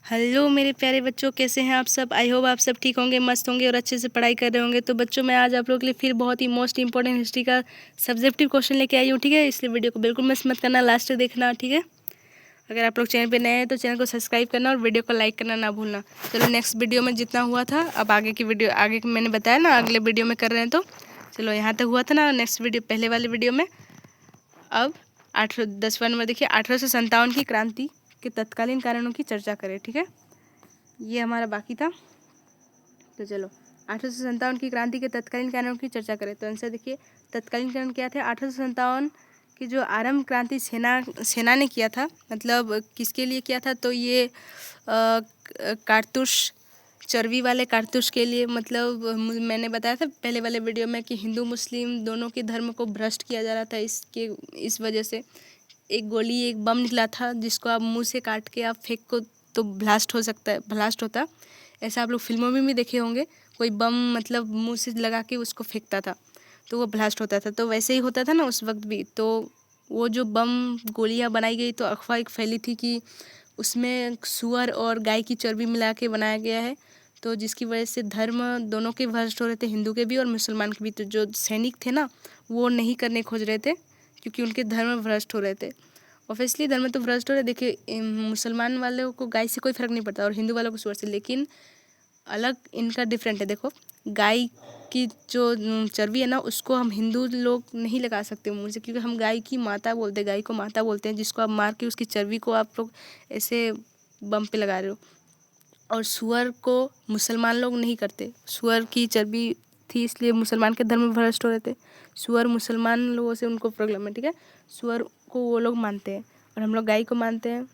Hello मेरे प्यारे बच्चों, कैसे हैं आप सब। आई होप आप सब ठीक होंगे, मस्त होंगे और अच्छे से पढ़ाई कर रहे होंगे। तो बच्चों, मैं आज आप लोगों के लिए फिर बहुत ही मोस्ट इंपॉर्टेंट हिस्ट्री का सब्जेक्टिव क्वेश्चन लेके आई हूँ, ठीक है। इसलिए वीडियो को बिल्कुल मिस मत करना, लास्ट तक देखना, ठीक है। अगर आप लोग चैनल पे नए हैं तो चैनल को सब्सक्राइब करना और वीडियो को लाइक करना ना भूलना। चलो, नेक्स्ट वीडियो में जितना हुआ था, अब आगे की वीडियो आगे मैंने बताया ना, अगले वीडियो में कर रहे हैं। तो चलो, यहाँ तक हुआ था ना नेक्स्ट वीडियो, पहले वाले वीडियो में। अब 10वां नंबर देखिए, 1857 की क्रांति के तत्कालीन कारणों की चर्चा करें, ठीक है। ये हमारा बाकी था। तो चलो, 1857 की क्रांति के तत्कालीन कारणों की चर्चा करें। तो आंसर देखिए, तत्कालीन कारण क्या थे। 1857 की जो आरंभ क्रांति सेना ने किया था, मतलब किसके लिए किया था, तो ये कारतूस, चर्बी वाले कारतूस के लिए। मतलब मैंने बताया था पहले वाले वीडियो में कि हिंदू मुस्लिम दोनों के धर्म को भ्रष्ट किया जा रहा था। इस वजह से एक गोली, एक बम निकला था जिसको आप मुंह से काट के आप फेंक को तो ब्लास्ट हो सकता है, ब्लास्ट होता। ऐसा आप लोग फिल्मों में भी देखे होंगे, कोई बम मतलब मुंह से लगा के उसको फेंकता था तो वो ब्लास्ट होता था। तो वैसे ही होता था ना उस वक्त भी। तो वो जो बम गोलियां बनाई गई तो अफवाह एक फैली थी कि उसमें सुअर और गाय की चर्बी मिला के बनाया गया है, तो जिसकी वजह से धर्म दोनों के भ्रष्ट हो रहे थे, हिंदू के भी और मुसलमान के भी। तो जो सैनिक थे ना, वो नहीं करने खोज रहे थे क्योंकि उनके धर्म भ्रष्ट हो रहे थे। ऑब्वियसली धर्म तो भ्रष्ट हो रहे। देखिए, मुसलमान वालों को गाय से कोई फ़र्क नहीं पड़ता और हिंदू वालों को सुअर से, लेकिन अलग इनका डिफरेंट है। देखो, गाय की जो चर्बी है ना, उसको हम हिंदू लोग नहीं लगा सकते मुँह से, क्योंकि हम गाय की माता बोलते हैं, गाय को माता बोलते हैं, जिसको आप मार के उसकी चर्बी को आप लोग ऐसे बम पे लगा रहे हो। और सुअर को मुसलमान लोग नहीं करते। सुअर की चर्बी थी इसलिए मुसलमान के धर्म में भ्रष्ट हो रहे थे। सुअर मुसलमान लोगों से उनको प्रॉब्लम है, ठीक है। सुअर को वो लोग मानते हैं और हम लोग गाय को मानते हैं,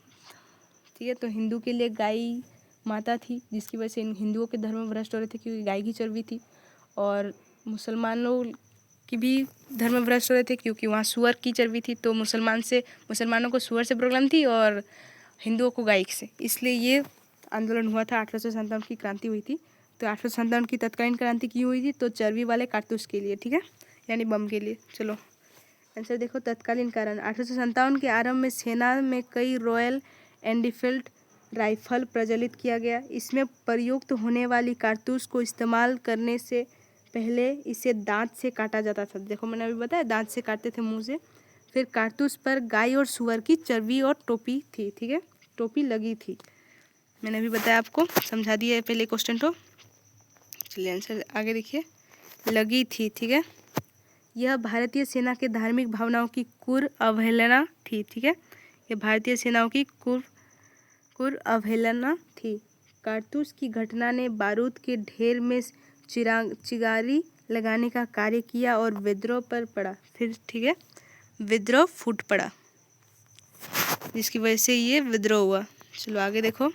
ठीक है। तो हिंदू के लिए गाय माता थी, जिसकी वजह से इन हिंदुओं के धर्म में भ्रष्ट हो रहे थे क्योंकि गाय की चर्बी थी। और मुसलमानों की भी धर्म भ्रष्ट हो रहे थे क्योंकि वहाँ सुअर की चर्बी थी। तो मुसलमानों को सुअर से प्रॉब्लम थी और हिंदुओं को गाय से। इसलिए ये आंदोलन हुआ था, 1857 की क्रांति हुई थी। तो 1857 की तत्कालीन क्रांति क्यों हुई थी, तो चर्बी वाले कारतूस के लिए, ठीक है, यानी बम के लिए। चलो आंसर देखो, तत्कालीन कारण 1857 के आरंभ में सेना में कई रॉयल एनफील्ड राइफल प्रज्वलित किया गया। इसमें प्रयुक्त होने वाली कारतूस को इस्तेमाल करने से पहले इसे दांत से काटा जाता था। देखो, मैंने अभी बताया दांत से काटते थे मुंह से। फिर कारतूस पर गाय और सुअर की चर्बी और टोपी थी, ठीक है, टोपी लगी थी। मैंने अभी बताया आपको, समझा दिया है पहले क्वेश्चन को। चलिए आंसर आगे देखिए, लगी थी, ठीक है। यह भारतीय सेना के धार्मिक भावनाओं की क्रूर अवहेलना थी, ठीक है। यह भारतीय सेनाओं की क्रूर अवहेलना थी। कारतूस की घटना ने बारूद के ढेर में चिंगारी लगाने का कार्य किया और विद्रोह पर पड़ा। फिर ठीक है, विद्रोह फूट पड़ा, जिसकी वजह से ये विद्रोह हुआ। चलो आगे देखो,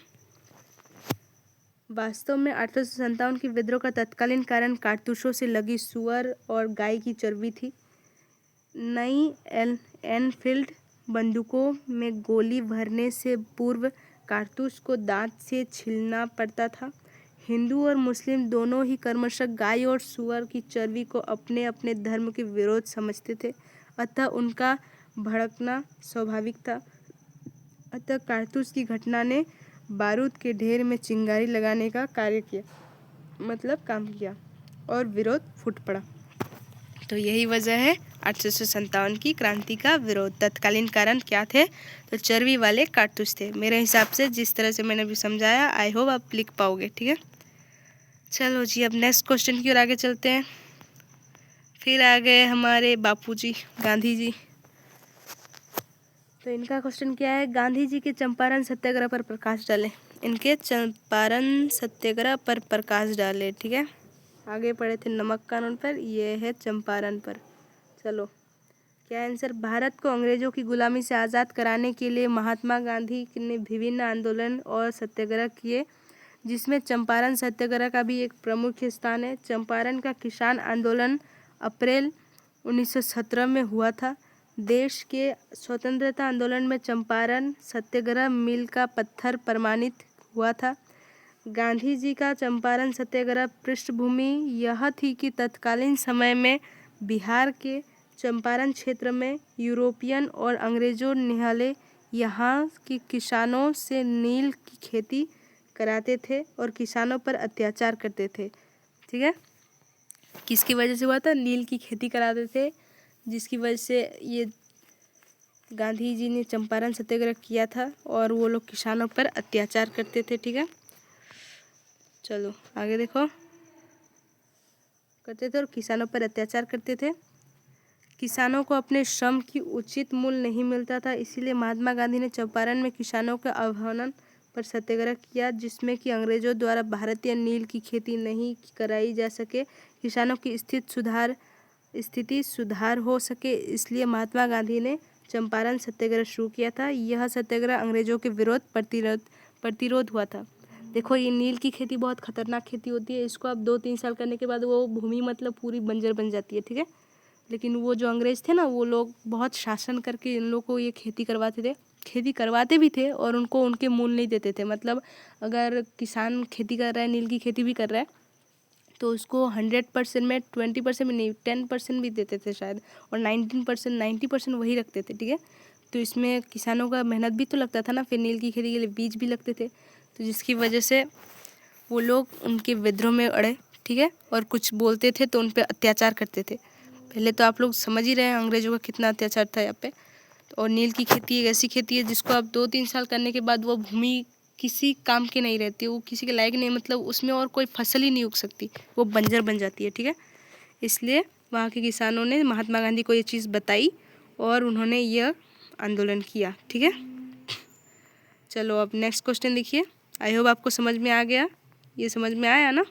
वास्तव में 1857 की विद्रोह का तत्कालीन कारण कारतूसों से लगी सुअर और गाय की चर्बी थी। नई एनफील्ड बंदूकों में गोली भरने से पूर्व कारतूस को दांत से छीलना पड़ता था। हिंदू और मुस्लिम दोनों ही क्रमशः गाय और सुअर की चर्बी को अपने अपने धर्म के विरोध समझते थे, अतः उनका भड़कना स्वाभाविक था। अतः कारतूस की घटना ने बारूद के ढेर में चिंगारी लगाने का कार्य किया, मतलब काम किया, और विरोध फूट पड़ा। तो यही वजह है 1857 की क्रांति का विरोध। तत्कालीन कारण क्या थे, तो चर्बी वाले कारतूस थे। मेरे हिसाब से जिस तरह से मैंने अभी समझाया, आई होप आप लिख पाओगे, ठीक है। चलो जी, अब नेक्स्ट क्वेश्चन की ओर आगे चलते हैं। फिर आ गए हमारे बापूजी गांधी जी। तो इनका क्वेश्चन क्या है, गांधी जी के चंपारण सत्याग्रह पर प्रकाश डालें। इनके चंपारण सत्याग्रह पर प्रकाश डालें, ठीक है। आगे पढ़े थे नमक कानून पर, ये है चंपारण पर। चलो, क्या आंसर, भारत को अंग्रेजों की गुलामी से आज़ाद कराने के लिए महात्मा गांधी ने विभिन्न आंदोलन और सत्याग्रह किए, जिसमें चंपारण सत्याग्रह का भी एक प्रमुख स्थान है। चंपारण का किसान आंदोलन अप्रैल 1917 में हुआ था। देश के स्वतंत्रता आंदोलन में चंपारण सत्याग्रह मील का पत्थर प्रमाणित हुआ था। गांधी जी का चंपारण सत्याग्रह पृष्ठभूमि यह थी कि तत्कालीन समय में बिहार के चंपारण क्षेत्र में यूरोपियन और अंग्रेजों ने यहाँ के किसानों से नील की खेती कराते थे और किसानों पर अत्याचार करते थे। ठीक है, किसकी वजह से हुआ था? नील की खेती कराते थे, जिसकी वजह से ये गांधी जी ने चंपारण सत्याग्रह किया था और वो लोग किसानों पर अत्याचार करते थे। ठीक है, चलो आगे देखो। करते थे और किसानों पर अत्याचार करते थे। किसानों को अपने श्रम की उचित मूल्य नहीं मिलता था, इसीलिए महात्मा गांधी ने चंपारण में किसानों के अवमानन पर सत्याग्रह किया, जिसमें कि अंग्रेजों द्वारा भारतीय नील की खेती नहीं कराई जा सके, किसानों की स्थिति सुधार हो सके, इसलिए महात्मा गांधी ने चंपारण सत्याग्रह शुरू किया था। यह सत्याग्रह अंग्रेजों के विरोध प्रतिरोध हुआ था। देखो, ये नील की खेती बहुत खतरनाक खेती होती है। इसको अब 2-3 साल करने के बाद वो भूमि मतलब पूरी बंजर बन जाती है। ठीक है, लेकिन वो जो अंग्रेज थे ना, वो लोग बहुत शासन करके इन लोगों को ये खेती करवाते भी थे और उनको उनके मूल्य नहीं देते थे। मतलब अगर किसान खेती कर रहा है, नील की खेती भी कर रहा है, तो उसको 100% में 20% भी नहीं, 10% भी देते थे शायद, और 90% वही रखते थे। ठीक है, तो इसमें किसानों का मेहनत भी तो लगता था ना, फिर नील की खेती के लिए बीज भी लगते थे, तो जिसकी वजह से वो लोग उनके विद्रोह में अड़े। ठीक है, और कुछ बोलते थे तो उन पर अत्याचार करते थे। पहले तो आप लोग समझ ही रहे हैं अंग्रेजों का कितना अत्याचार था यहाँ पे। और नील की खेती एक ऐसी खेती है जिसको आप 2-3 साल करने के बाद वो भूमि किसी काम की नहीं रहती, वो किसी के लायक नहीं, मतलब उसमें और कोई फसल ही नहीं उग सकती, वो बंजर बन जाती है। ठीक है, इसलिए वहाँ के किसानों ने महात्मा गांधी को ये चीज़ बताई और उन्होंने यह आंदोलन किया। ठीक है, चलो अब नेक्स्ट क्वेश्चन देखिए। आई होप आपको समझ में आ गया, ये समझ में आया ना?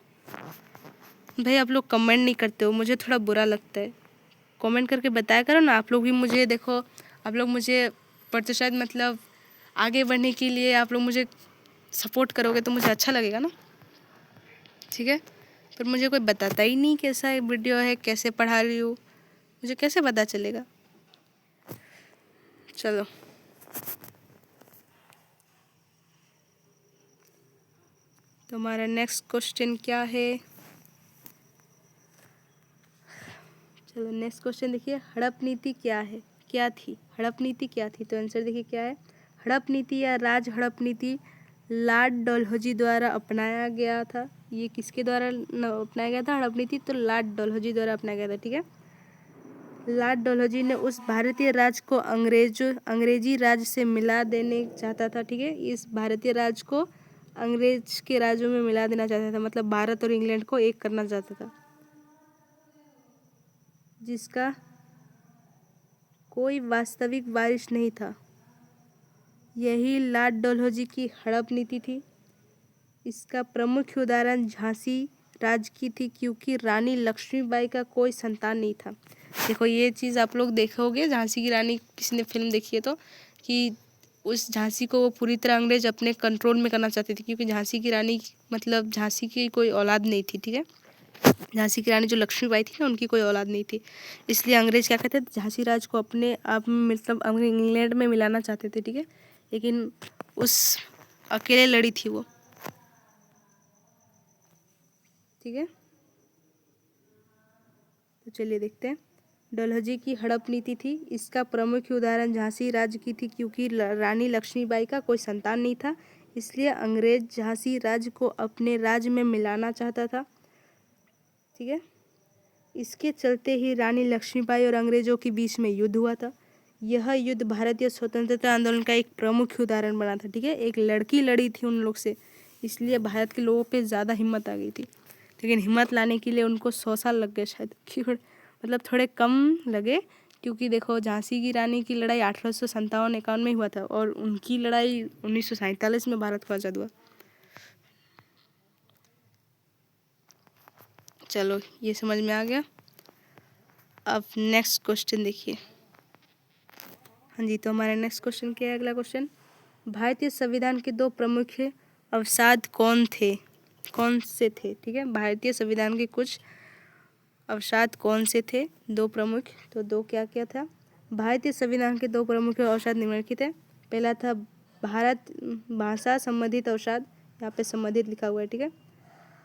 भाई आप लोग कमेंट नहीं करते हो, मुझे थोड़ा बुरा लगता है। कमेंट करके बताया करो ना, आप लोग भी मुझे, देखो आप लोग मुझे प्रतिशत मतलब आगे बढ़ने के लिए आप लोग मुझे सपोर्ट करोगे तो मुझे अच्छा लगेगा ना। ठीक है, पर मुझे कोई बताता ही नहीं कैसा वीडियो है, कैसे पढ़ा रही हूँ, मुझे कैसे पता चलेगा? चलो तो हमारा नेक्स्ट क्वेश्चन क्या है? चलो नेक्स्ट क्वेश्चन देखिए, हड़प नीति क्या थी? हड़प नीति क्या थी? तो आंसर देखिए क्या है। हड़प नीति या राज हड़प नीति लॉर्ड डलहौजी द्वारा अपनाया गया था। ये किसके द्वारा अपनाया गया था हड़प नीति? तो लॉर्ड डलहौजी द्वारा अपनाया गया था। ठीक है, लॉर्ड डलहौजी ने उस भारतीय राज को अंग्रेजी राज से मिला देने चाहता था। ठीक है, इस भारतीय राज को अंग्रेज के राज्यों में मिला देना चाहता था, मतलब भारत और इंग्लैंड को एक करना चाहता था, जिसका कोई वास्तविक वारिस नहीं था। यही लॉर्ड डलहौजी की हड़प नीति थी। इसका प्रमुख उदाहरण झांसी राज की थी, क्योंकि रानी लक्ष्मीबाई का कोई संतान नहीं था। देखो ये चीज़ आप लोग देखोगे, झांसी की रानी किसी ने फिल्म देखी है तो, कि उस झांसी को वो पूरी तरह अंग्रेज अपने कंट्रोल में करना चाहते थे, क्योंकि झांसी की रानी मतलब झांसी की कोई औलाद नहीं थी। ठीक है, झांसी की रानी जो लक्ष्मीबाई थी ना, उनकी कोई औलाद नहीं थी, इसलिए अंग्रेज क्या कहते थे, झांसी राज को अपने आप में मतलब इंग्लैंड में मिलाना चाहते थे। ठीक है, लेकिन उस अकेले लड़ी थी वो। ठीक है, तो चलिए देखते हैं। डलहौजी की हड़प नीति थी, इसका प्रमुख उदाहरण झांसी राज्य की थी, क्योंकि रानी लक्ष्मीबाई का कोई संतान नहीं था, इसलिए अंग्रेज झांसी राज्य को अपने राज्य में मिलाना चाहता था। ठीक है, इसके चलते ही रानी लक्ष्मीबाई और अंग्रेजों के बीच में युद्ध हुआ था। यह युद्ध भारतीय स्वतंत्रता आंदोलन का एक प्रमुख उदाहरण बना था। ठीक है, एक लड़की लड़ी थी उन लोग से, इसलिए भारत के लोगों पे ज़्यादा हिम्मत आ गई थी, लेकिन हिम्मत लाने के लिए उनको 100 साल लग गए शायद, मतलब थोड़े कम लगे, क्योंकि देखो झांसी की रानी की लड़ाई 1857-51 में हुआ था और उनकी लड़ाई 1947 में भारत को आज़ाद हुआ। चलो ये समझ में आ गया। अब नेक्स्ट क्वेश्चन देखिए। हाँ जी, तो हमारा नेक्स्ट क्वेश्चन क्या है? अगला क्वेश्चन, भारतीय संविधान के 2 प्रमुख अवसाद कौन से थे? ठीक है, भारतीय संविधान के कुछ अवसाद कौन से थे? 2 प्रमुख, तो 2 क्या क्या था? भारतीय संविधान के 2 प्रमुख अवसाद निम्नलिखित है। पहला था भारत भाषा संबंधित अवसाद, यहाँ पे संबंधित लिखा हुआ है। ठीक है,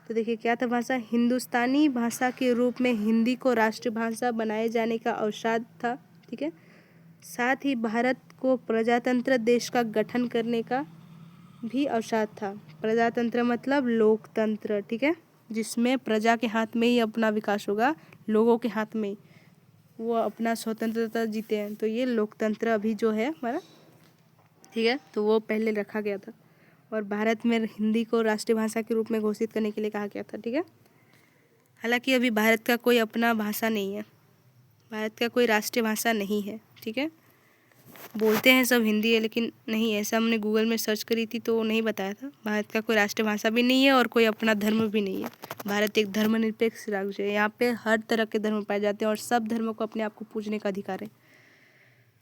तो देखिए क्या था भाषा, हिंदुस्तानी भाषा के रूप में हिंदी को राष्ट्रभाषा बनाए जाने का अवसाद था। ठीक है, साथ ही भारत को प्रजातंत्र देश का गठन करने का भी अवसाद था। प्रजातंत्र मतलब लोकतंत्र, ठीक है, जिसमें प्रजा के हाथ में ही अपना विकास होगा, लोगों के हाथ में ही वो अपना स्वतंत्रता जीते हैं। तो ये लोकतंत्र अभी जो है हमारा, ठीक है, तो वो पहले रखा गया था। और भारत में हिंदी को राष्ट्रीय भाषा के रूप में घोषित करने के लिए कहा गया था, ठीक है। हालांकि अभी भारत का कोई अपना भाषा नहीं है, भारत का कोई राष्ट्रीय भाषा नहीं है, ठीक है। बोलते हैं सब हिंदी है, लेकिन नहीं, ऐसा हमने गूगल में सर्च करी थी तो नहीं बताया था। भारत का कोई राष्ट्रीय भाषा भी नहीं है और कोई अपना धर्म भी नहीं है। भारत एक धर्मनिरपेक्ष राज्य है, यहाँ पे हर तरह के धर्म पाए जाते हैं और सब धर्मों को अपने आप को पूजने का अधिकार है।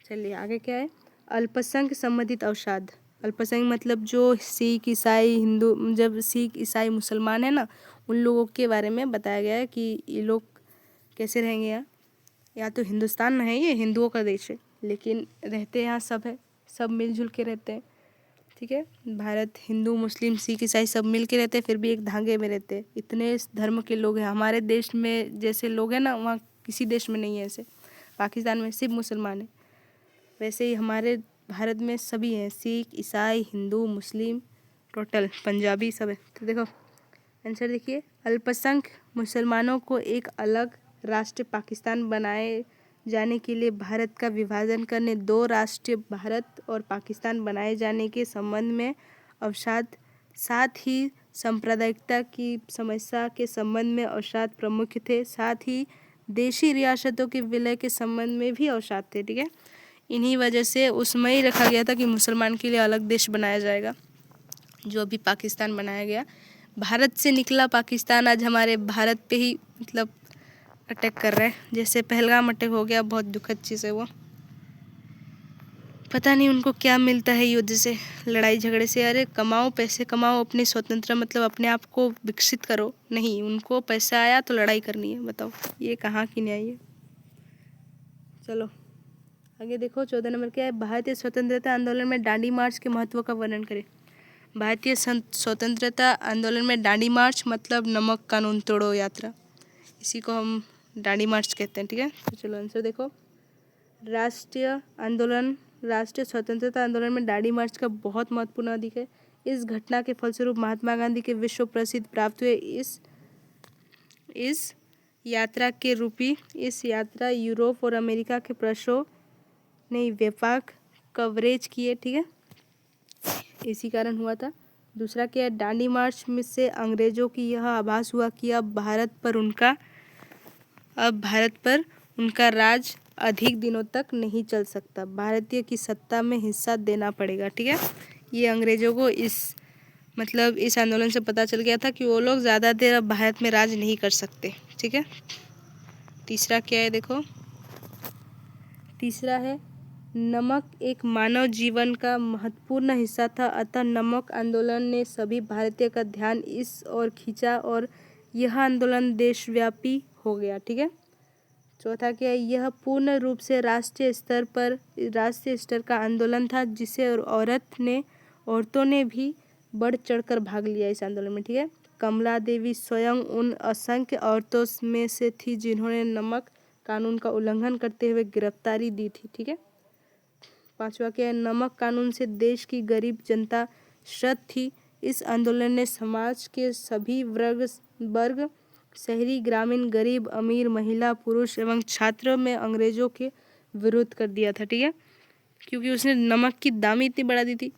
चलिए आगे क्या है, अल्पसंख्य संबंधित अवसाद। अल्पसंख्य मतलब जो सिख ईसाई हिंदू, जब सिख ईसाई मुसलमान है ना, उन लोगों के बारे में बताया गया है कि ये लोग कैसे रहेंगे यहाँ। या तो हिंदुस्तान है, ये हिंदुओं का देश है, लेकिन रहते यहाँ सब है, सब मिलजुल के रहते हैं, ठीक है। भारत हिंदू मुस्लिम सिख ईसाई सब मिल के रहते हैं, फिर भी एक धागे में रहते हैं। इतने धर्म के लोग हैं हमारे देश में, जैसे लोग हैं ना वहाँ किसी देश में नहीं है ऐसे। पाकिस्तान में सिर्फ मुसलमान है, वैसे ही हमारे भारत में सभी हैं, सिख ईसाई हिंदू मुस्लिम, टोटल पंजाबी सब है। तो देखो आंसर देखिए, अल्पसंख्य मुसलमानों को एक अलग राष्ट्र पाकिस्तान बनाए जाने के लिए भारत का विभाजन करने, दो राष्ट्र भारत और पाकिस्तान बनाए जाने के संबंध में अवसाद, साथ ही सांप्रदायिकता की समस्या के संबंध में अवसाद प्रमुख थे, साथ ही देशी रियासतों के विलय के संबंध में भी अवसाद थे, ठीक है। इन्हीं वजह से उसमें ही रखा गया था कि मुसलमान के लिए अलग देश बनाया जाएगा, जो अभी पाकिस्तान बनाया गया। भारत से निकला पाकिस्तान आज हमारे भारत पे ही मतलब अटैक कर रहा है, जैसे पहलगाम अटैक हो गया, बहुत दुखद चीज़ है वो। पता नहीं उनको क्या मिलता है युद्ध से, लड़ाई झगड़े से। अरे कमाओ, पैसे कमाओ, अपनी स्वतंत्र मतलब अपने आप को विकसित करो, नहीं उनको पैसा आया तो लड़ाई करनी है। बताओ ये कहाँ की न्याय है। चलो आगे देखो, 14 नंबर क्या है, भारतीय स्वतंत्रता आंदोलन में दांडी मार्च के महत्व का वर्णन करें। भारतीय स्वतंत्रता आंदोलन में दांडी मार्च मतलब नमक कानून तोड़ो यात्रा, इसी को हम दांडी मार्च कहते हैं, ठीक है। तो चलो आंसर देखो, राष्ट्रीय स्वतंत्रता आंदोलन में दांडी मार्च का बहुत महत्वपूर्ण अधिक है। इस घटना के फलस्वरूप महात्मा गांधी के विश्व प्रसिद्ध प्राप्त हुए। इस यात्रा यूरोप और अमेरिका के प्रेसों ने व्यापक कवरेज किए, ठीक है, इसी कारण हुआ था। दूसरा क्या है, दांडी मार्च में से अंग्रेजों की यह आभास हुआ कि अब भारत पर उनका राज अधिक दिनों तक नहीं चल सकता, भारतीय की सत्ता में हिस्सा देना पड़ेगा, ठीक है। ये अंग्रेजों को इस आंदोलन से पता चल गया था कि वो लोग ज़्यादा देर अब भारत में राज नहीं कर सकते, ठीक है। तीसरा क्या है देखो, तीसरा है नमक एक मानव जीवन का महत्वपूर्ण हिस्सा था, अतः नमक आंदोलन ने सभी भारतीय का ध्यान इस ओर खींचा और यह आंदोलन देशव्यापी हो गया, ठीक है। चौथा क्या है, यह पूर्ण रूप से राष्ट्रीय स्तर का आंदोलन था, जिसे औरतों ने भी बढ़ चढ़कर भाग लिया इस आंदोलन में, ठीक है। कमला देवी स्वयं उन असंख्य औरतों में से थी जिन्होंने नमक कानून का उल्लंघन करते हुए गिरफ्तारी दी थी, ठीक है। पांचवा क्या है, नमक कानून से देश की गरीब जनता श्रद्ध थी। इस आंदोलन ने समाज के सभी वर्ग शहरी ग्रामीण गरीब अमीर महिला पुरुष एवं छात्रों में अंग्रेजों के विरोध कर दिया था, ठीक है, क्योंकि उसने नमक की दाम ही इतनी बढ़ा दी थी।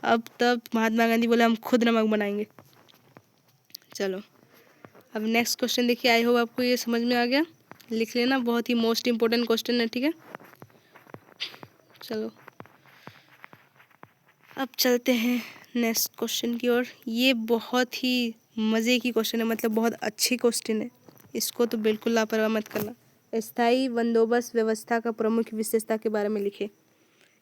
अब तब महात्मा गांधी बोले हम खुद नमक बनाएंगे। चलो अब नेक्स्ट क्वेश्चन देखिए, आई होप आपको ये समझ में आ गया, लिख लेना, बहुत ही मोस्ट इम्पोर्टेंट क्वेश्चन है, ठीक है। चलो अब चलते हैं नेक्स्ट क्वेश्चन की ओर। ये बहुत ही मज़े की क्वेश्चन है, मतलब बहुत अच्छी क्वेश्चन है, इसको तो बिल्कुल लापरवाह मत करना। स्थायी बंदोबस्त व्यवस्था का प्रमुख विशेषता के बारे में लिखे।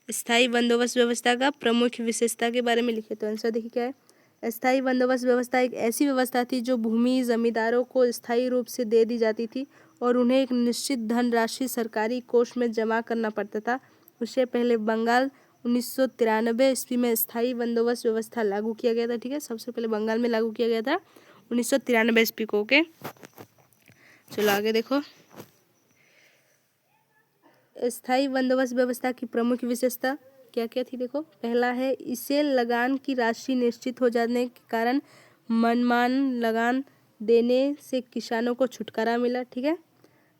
स्थायी बंदोबस्त व्यवस्था का प्रमुख विशेषता के बारे में लिखे। तो आंसर देखिए क्या है, स्थायी बंदोबस्त व्यवस्था एक ऐसी व्यवस्था थी जो भूमि जमींदारों को स्थायी रूप से दे दी जाती थी और उन्हें एक निश्चित धनराशि सरकारी कोष में जमा करना पड़ता था। उससे पहले बंगाल 1993 ईस्वी में स्थायी बंदोबस्त व्यवस्था लागू किया गया था, ठीक है। सबसे पहले बंगाल में लागू किया गया था 1993 ईस्वी को, ओके। चलो आगे देखो, स्थायी बंदोबस्त व्यवस्था की प्रमुख विशेषता, क्या क्या थी देखो। पहला है, इसे लगान की राशि निश्चित हो जाने के कारण मनमान लगान देने से किसानों को छुटकारा मिला। ठीक है।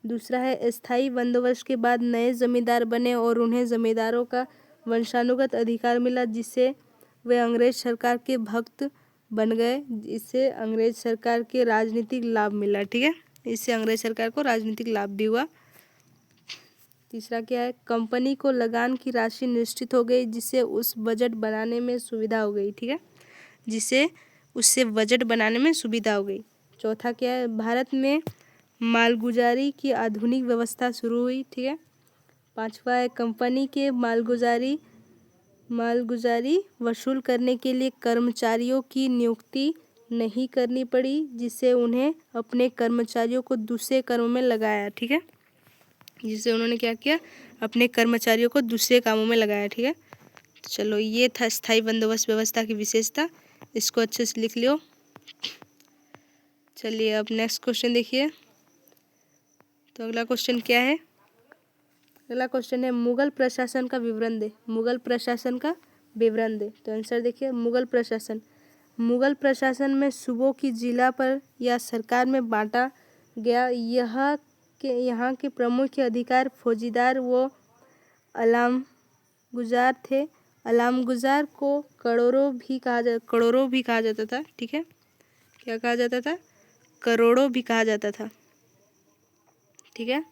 दूसरा है, स्थायी बंदोबस्त के बाद नए जमींदार बने और उन्हें जमींदारों का वंशानुगत अधिकार मिला, जिससे वे अंग्रेज सरकार के भक्त बन गए। इससे अंग्रेज सरकार के राजनीतिक लाभ मिला। ठीक है। इससे अंग्रेज सरकार को राजनीतिक लाभ भी हुआ। तीसरा क्या है, कंपनी को लगान की राशि निश्चित हो गई, जिससे उस बजट बनाने में सुविधा हो गई। ठीक है। जिससे उससे बजट बनाने में सुविधा हो गई। चौथा क्या है, भारत में मालगुजारी की आधुनिक व्यवस्था शुरू हुई। ठीक है। पांचवा है, कंपनी के मालगुजारी वसूल करने के लिए कर्मचारियों की नियुक्ति नहीं करनी पड़ी, जिससे उन्हें अपने कर्मचारियों को दूसरे कामों में लगाया। ठीक है। जिससे उन्होंने क्या किया, अपने कर्मचारियों को दूसरे कामों में लगाया। ठीक है। चलो, ये था स्थायी बंदोबस्त व्यवस्था की विशेषता, इसको अच्छे से लिख लियो। चलिए अब नेक्स्ट क्वेश्चन देखिए। तो अगला क्वेश्चन क्या है, अगला क्वेश्चन है, मुगल प्रशासन का विवरण दे। मुगल प्रशासन का विवरण दे। तो आंसर देखिए, मुगल प्रशासन में सूबों की जिला पर या सरकार में बांटा गया। यहाँ के प्रमुख अधिकार फौजीदार व अलामगुजार थे। अलामगुजार को करोड़ों भी कहा जाता था। ठीक है। क्या कहा जाता था, करोड़ों भी कहा जाता था। ठीक है।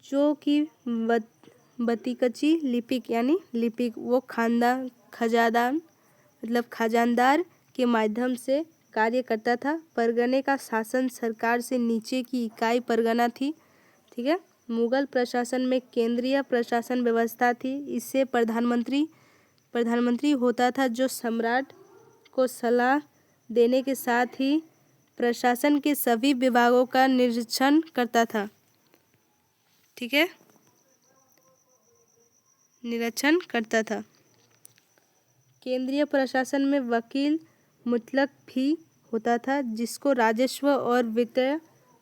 जो कि बतीकची लिपिक यानी लिपिक वो खजानदार के माध्यम से कार्य करता था। परगने का शासन सरकार से नीचे की इकाई परगना थी। ठीक है। मुगल प्रशासन में केंद्रीय प्रशासन व्यवस्था थी। इससे प्रधानमंत्री होता था, जो सम्राट को सलाह देने के साथ ही प्रशासन के सभी विभागों का निरीक्षण करता था। ठीक है। निरीक्षण करता था। केंद्रीय प्रशासन में वकील मुतलक भी होता था, जिसको राजस्व और वित्तीय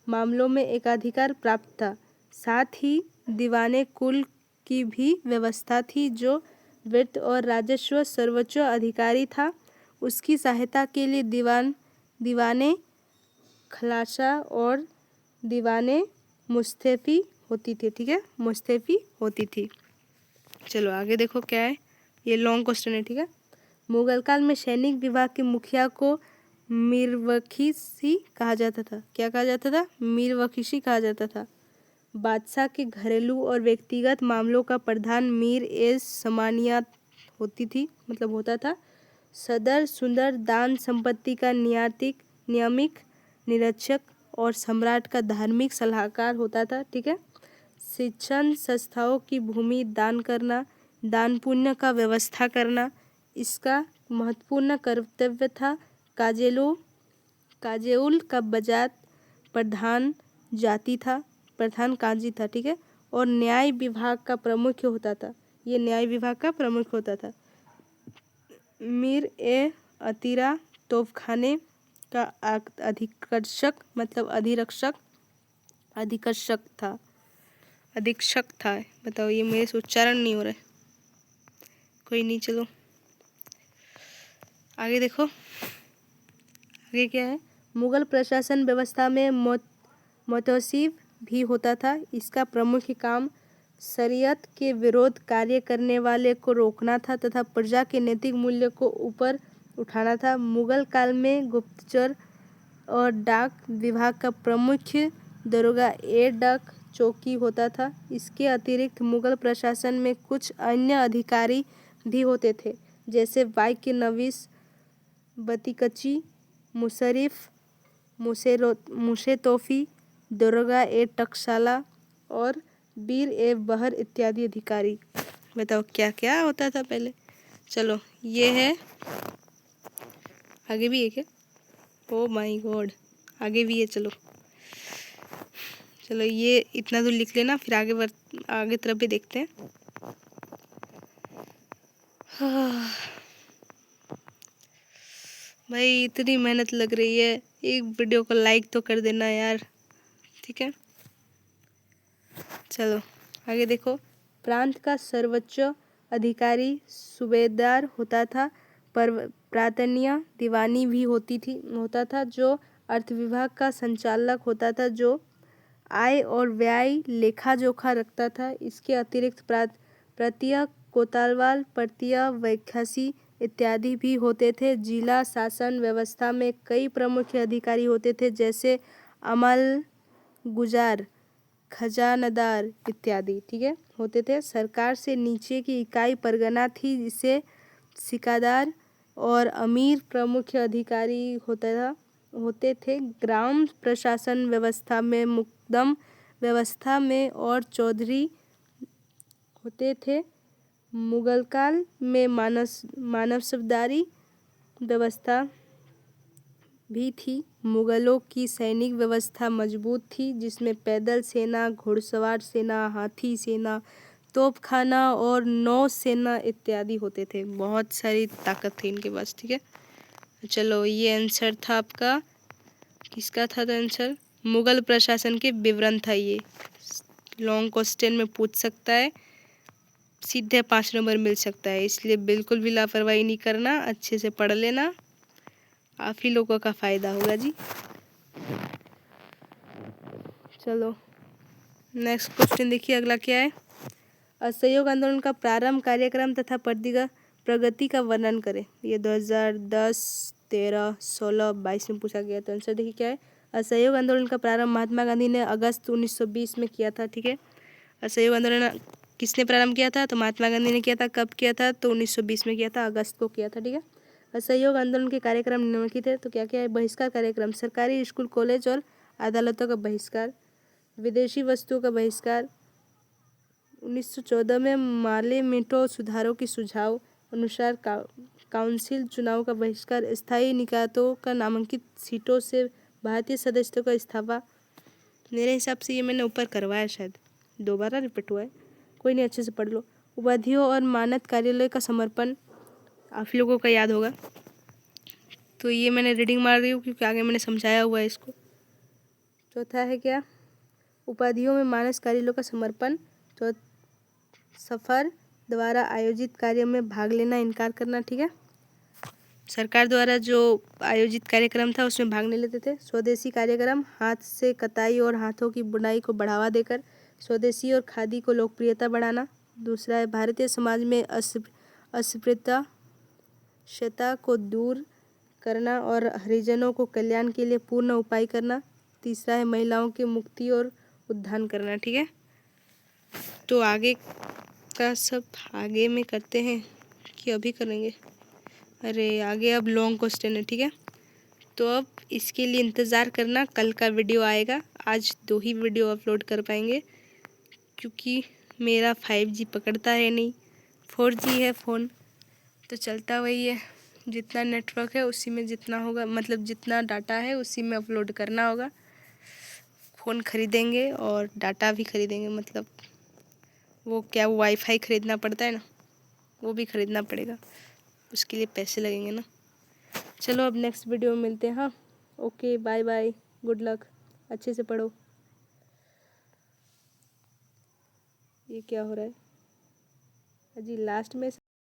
मामलों में एकाधिकार प्राप्त था। साथ ही दीवाने कुल की भी व्यवस्था थी, जो वित्त और राजस्व सर्वोच्च अधिकारी था। उसकी सहायता के लिए दीवाने खलासा और दीवाने मुस्तैफी होती थी। ठीक है। मुस्तैफी होती थी। चलो आगे देखो क्या है, ये लॉन्ग क्वेश्चन है। ठीक है। मुगल काल में सैनिक विभाग के मुखिया को मीरवखीसी कहा जाता था। क्या कहा जाता था, मीरवखीसी कहा जाता था। बादशाह के घरेलू और व्यक्तिगत मामलों का प्रधान मीर ए समानियात होती थी, मतलब होता था। सदर सुंदर दान संपत्ति का नियामक निरीक्षक और सम्राट का धार्मिक सलाहकार होता था। ठीक है। शिक्षण संस्थाओं की भूमि दान करना, दान पुण्य का व्यवस्था करना इसका महत्वपूर्ण कर्तव्य था। काजेउल का बजात प्रधान काजी था। ठीक है। और न्याय विभाग का प्रमुख होता था। ये न्याय विभाग का प्रमुख होता था। मीर ए अतीरा तोपखाने का अधीक्षक था। बताओ, ये मेरे से उच्चारण नहीं हो रहा है। कोई नहीं, चलो आगे देखो। आगे क्या है, मुगल प्रशासन व्यवस्था में मुतसिब भी होता था। इसका प्रमुख काम शरीयत के विरोध कार्य करने वाले को रोकना था तथा प्रजा के नैतिक मूल्य को ऊपर उठाना था। मुगल काल में गुप्तचर और डाक विभाग का प्रमुख दरोगा डाक चौकी होता था। इसके अतिरिक्त मुगल प्रशासन में कुछ अन्य अधिकारी भी होते थे, जैसे वाइक नवीस, बतीकची, मुशर्रिफ, मुशेतोफी, दरोगा टकसाला और बीर बहर इत्यादि अधिकारी। बताओ क्या क्या होता था पहले। चलो ये है, आगे भी है क्या, ओ माय गॉड, आगे भी है। चलो ये इतना दूर लिख लेना, फिर आगे तरफ भी देखते हैं। भाई इतनी मेहनत लग रही है, एक वीडियो को लाइक तो कर देना यार। ठीक है। चलो आगे देखो। प्रांत का सर्वोच्च अधिकारी सूबेदार होता था, पर प्रांतीय दीवानी भी होता था जो अर्थ विभाग का संचालक होता था, जो आय और व्यय लेखा जोखा रखता था। इसके अतिरिक्त प्रांतीय कोतवाल, प्रांतीय व्याख्यासी इत्यादि भी होते थे। जिला शासन व्यवस्था में कई प्रमुख अधिकारी होते थे, जैसे अमलगुजार, खजानदार इत्यादि, ठीक है, होते थे। सरकार से नीचे की इकाई परगना थी, जिसे सिकादार और अमीर प्रमुख अधिकारी होते थे। ग्राम प्रशासन व्यवस्था में मुकदम व्यवस्था में और चौधरी होते थे। मुगल काल में मानसबदारी व्यवस्था भी थी। मुगलों की सैनिक व्यवस्था मजबूत थी, जिसमें पैदल सेना, घुड़सवार सेना, हाथी सेना, तोपखाना और नौ सेना इत्यादि होते थे। बहुत सारी ताकत थी इनके पास, ठीक है। चलो, ये आंसर था आपका, किसका था आंसर? मुगल प्रशासन के विवरण था। ये लॉन्ग क्वेश्चन में पूछ सकता है, सीधे 5 नंबर मिल सकता है, इसलिए बिल्कुल भी लापरवाही नहीं करना, अच्छे से पढ़ लेना, आप ही लोगों का फायदा होगा जी। चलो नेक्स्ट क्वेश्चन देखिए, अगला क्या है। असहयोग आंदोलन का प्रारंभ, कार्यक्रम तथा प्रगति का वर्णन करें। ये 2010, 13, 16, 22 में पूछा गया। तो आंसर देखिए क्या है। असहयोग आंदोलन का प्रारंभ महात्मा गांधी ने अगस्त 1920 में किया था, ठीक है। असहयोग आंदोलन किसने प्रारंभ किया था? तो महात्मा गांधी ने किया था। कब किया था? तो 1920 में किया था, अगस्त को किया था, ठीक है। असहयोग आंदोलन के कार्यक्रम निम्नलिखित है, तो क्या क्या है। बहिष्कार कार्यक्रम, सरकारी स्कूल, कॉलेज और अदालतों का बहिष्कार। विदेशी वस्तुओं का बहिष्कार। 1914 में माले मेटो सुधारों के सुझाव अनुसार काउंसिल चुनाव का बहिष्कार। स्थायी निकायों का नामांकित सीटों से भारतीय सदस्यों का इस्तीफा। मेरे हिसाब से ये मैंने ऊपर करवाया, शायद दोबारा रिपीट हुआ है, कोई नहीं, अच्छे से पढ़ लो। उपाधियों और मानद कार्यालय का समर्पण, आप लोगों का याद होगा, तो ये मैंने रीडिंग मार रही हूँ क्योंकि आगे मैंने समझाया हुआ है इसको। चौथा है क्या? उपाधियों में मानस कार्यालयों का समर्पण। तो सफर द्वारा आयोजित कार्य में भाग लेना इनकार करना, ठीक है। सरकार द्वारा जो आयोजित कार्यक्रम था उसमें भाग नहीं लेते थे। स्वदेशी कार्यक्रम, हाथ से कताई और हाथों की बुनाई को बढ़ावा देकर स्वदेशी और खादी को लोकप्रियता बढ़ाना। दूसरा है भारतीय समाज में अस्पृश्यता को दूर करना और हरिजनों को कल्याण के लिए पूर्ण उपाय करना। तीसरा है महिलाओं की मुक्ति और उद्धार करना, ठीक है। तो आगे का सब आगे में करते हैं कि अभी करेंगे? अरे आगे अब लॉन्ग क्वेश्चन है, ठीक है। तो अब इसके लिए इंतज़ार करना, कल का वीडियो आएगा। आज 2 ही वीडियो अपलोड कर पाएंगे क्योंकि मेरा 5G पकड़ता है नहीं, 4G है फ़ोन, तो चलता वही है। जितना नेटवर्क है उसी में जितना होगा, मतलब जितना डाटा है उसी में अपलोड करना होगा। फ़ोन ख़रीदेंगे और डाटा भी ख़रीदेंगे, मतलब वो क्या वाईफाई ख़रीदना पड़ता है ना, वो भी ख़रीदना पड़ेगा, उसके लिए पैसे लगेंगे ना। चलो अब नेक्स्ट वीडियो में मिलते हैं। हाँ, okay, bye bye, good luck, अच्छे से पढ़ो। ये क्या हो रहा है अजी लास्ट में?